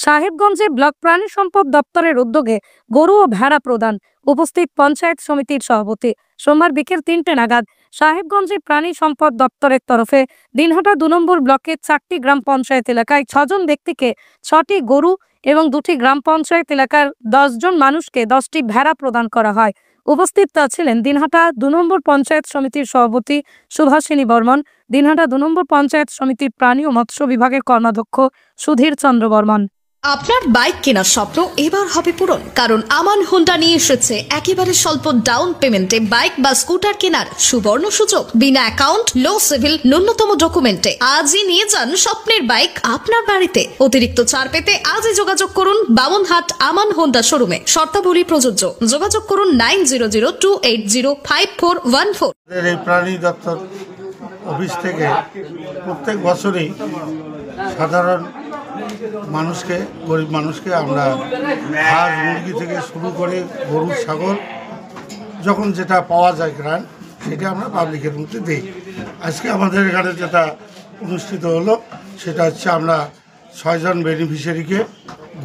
সাহেবগঞ্জে block প্রাণী সম্পদ দপ্তরের উদ্যোগে গরু ও ভেড়া প্রদান। উপস্থিত পঞ্চায়েত সমিতির সভাপতি। সোমবার বিকেল ৩টে নাগাদ সাহেবগঞ্জে প্রাণী সম্পদ দপ্তরের তরফে দিনহাটা ২ নম্বর ব্লকের ৪টি গ্রাম পঞ্চায়েত এলাকায় ৬ জন ব্যক্তিকে ৬টি গরু এবং ২টি গ্রাম পঞ্চায়েত এলাকার ১০ জন মানুষকে ১০টি ভেড়া প্রদান করা হয়। উপস্থিত ছিলেন দিনহাটা ২ নম্বর পঞ্চায়েত সমিতির সভাপতি সুভাষিনী বর্মন, দিনহাটা ২ নম্বর পঞ্চায়েত সমিতির প্রাণী ও মৎস্য বিভাগের কর্মাধ্যক্ষ সুধীর চন্দ্র বর্মন। আপনার বাইক কেনার স্বপ্ন এবার হবে পূরণ, কারণ আমান হোন্ডা নিয়ে এসেছে একেবারে স্বল্প ডাউন পেমেন্টে বাইক বা স্কুটার কেনার সুবর্ণ সুযোগ। বিনা অ্যাকাউন্ট, লো সিভিল, ন্যূনতম ডকুমেন্টে আজই নিয়ে যান স্বপ্নের বাইক আপনার বাড়িতে। অতিরিক্ত ছাড় পেতে আজই যোগাযোগ করুন বামনহাট আমান হোন্ডা শোরুমে। শর্তাবলী প্রযোজ্য। যোগাযোগ করুন 9002805414। এই প্রাণী দপ্তর অফিস থেকে প্রত্যেক বছরই সাধারণ মানুষকে, গরিব মানুষকে আমরা হাঁস মুরগি থেকে শুরু করে গরু ছাগল যখন যেটা পাওয়া যায় গ্রান্ট, সেটা আমরা পাবলিকের মধ্যে দিই। আজকে আমাদের এখানে যেটা অনুষ্ঠিত হলো সেটা হচ্ছে আমরা 6 জন বেনিফিশিয়ারিকে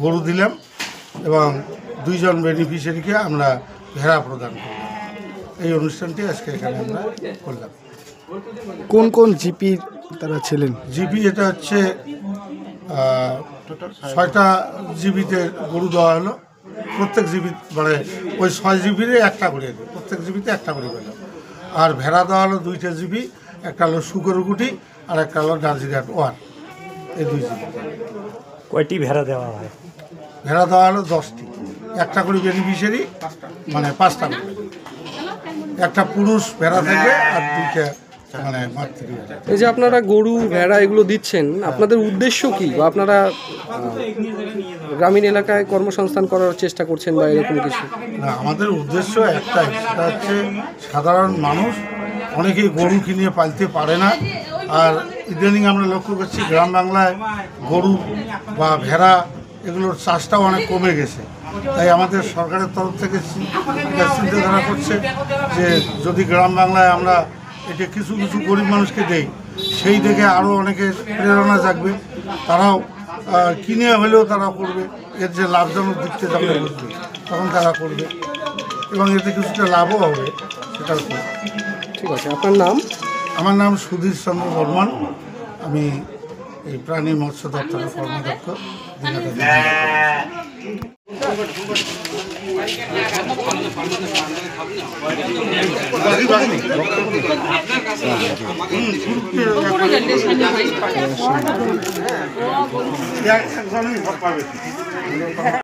গরু দিলাম এবং 2 জন বেনিফিশিয়ারিকে আমরা ভেড়া প্রদান করলাম। এই অনুষ্ঠানটি আজকে এখানে আমরা করলাম। কোন কোন জিপি তারা ছিলেন? জিপি এটা হচ্ছে 6টা জিবিতে গরু দেওয়া হলো। প্রত্যেক জিবি মানে ওই 6 জিবির একটা করে দেবে, প্রত্যেক জিবিতে একটা করে পেল। আর ভেড়া দেওয়া হলো 2টা জিবি, একটা হলো শুকরগুটি আর একটা হলো ডার্জিঘাট 1। এই 2 জিবি। কয়টি ভেড়া দেওয়া হয়? ভেড়া দেওয়া হলো 10টি, একটা করে বেনিফিশিয়ারি, মানে 5টা করে। একটা পুরুষ ভেড়া থাকবে আর 2টা মানে মাতৃ। এই যে আপনারা গরু ভেড়া এগুলো দিচ্ছেন, আপনাদের উদ্দেশ্য কি? বা আপনারা গ্রামীণ এলাকায় কর্মসংস্থান করার চেষ্টা করছেন বা এরকম কিছু? না, আমাদের উদ্দেশ্য একটাই, সেটা হচ্ছে সাধারণ মানুষ অনেকেই গরু কিনে পালতে পারে না। আর ইদানিং আমরা লক্ষ্য করছি গ্রাম বাংলায় গরু বা ভেড়া এগুলোর চাষটাও অনেক কমে গেছে। তাই আমাদের সরকারের তরফ থেকে চিন্তাধারা করছে যে যদি গ্রাম বাংলায় আমরা এটা কিছু কিছু গরিব মানুষকে দেই, সেই দেখে আরও অনেকের প্রেরণা জাগবে, তারাও কিনে হলেও তারা করবে। এর যে লাভজনক দিকটা যখন বুঝবে তখন তারা করবে এবং এতে কিছুটা লাভও হবে, সেটাও করবে। ঠিক আছে, আপনার নাম? আমার নাম সুধীর চন্দ্র বর্মন। আমি এই প্রাণী মৎস্য দপ্তরের কর্মাধ্যক্ষ।